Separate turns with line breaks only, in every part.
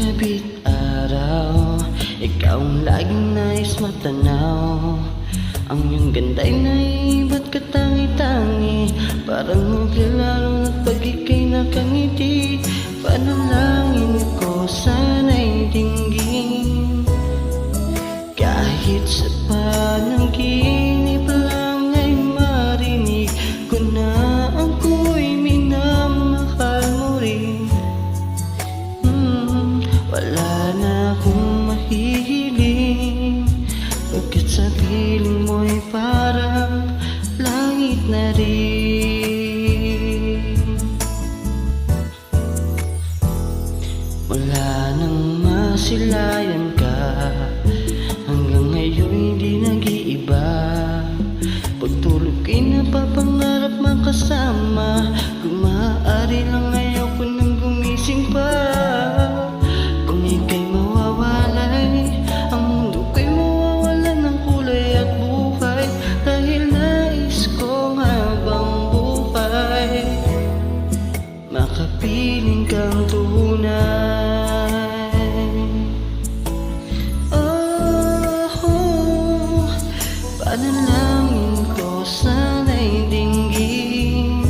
gabi't araw, ikaw ang laging nais matanaw. Ang iyong ganda'y naiba't katangi-tangi, parang maglalaro na't pag ika'y nakangiti. Panalangin ko sana'y dinggin, kahit sa panaginip lang ay marinig ko na ako'y minamahal mo rin. Wala na akong mahihiling, pagkat sa piling mo'y parang langit na rin. Wala nang masilayan ka, hanggang ngayon hindi nag-iiba. Pagtulog ko'y napapangarap makasama, kung maaari lang ayaw ko nang gumising pa. Kung ika'y mawawalay, ang mundo ko'y mawawala ng kulay at buhay, dahil nais ko habang buhay makapiling kang tunay. Oh, panalangin ko sana'y dinggin,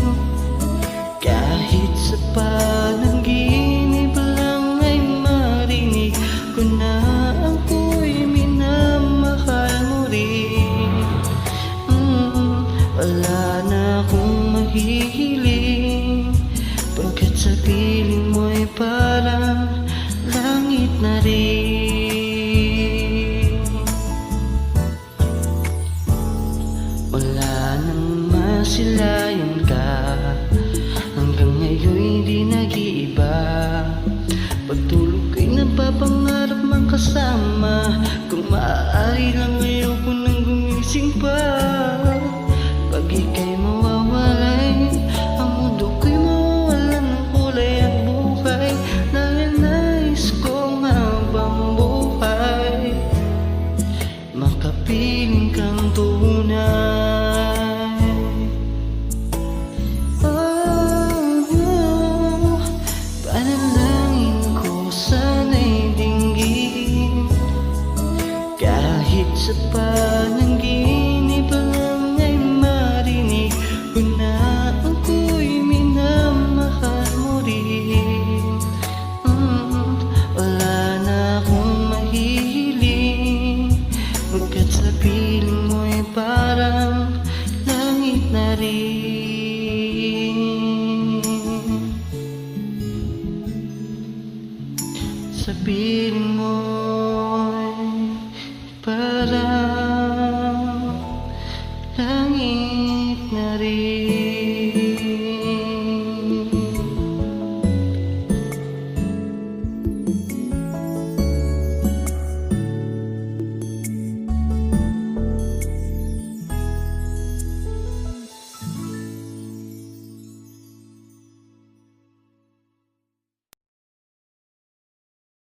kahit sa panaginip lang ay marinig ko na ako'y minamahal mo rin. Wala na akong mahihiling, pagkat sa piling mo'y parang langit na rin. Wala nang masilayan ka, hanggang ngayon hindi nag-iiba. Pagtulog ko'y napapangarap makasama, kung maaari lang ayaw ko nang gumising pa. Pag ika'y mawawalay, ang mundo ko'y mawawala ng kulay at buhay, dahil nais kong habang buhay makapiling kang tunay. Oh, panalangin ko sana'y dinggin, kahit sa panaginip lang ay marinig ko na ako'y minamahal mo rin. Wala na akong mahihiling, pagkat sa piling mo'y parang langit na rin. Sa piling mo'y parang langit na rin.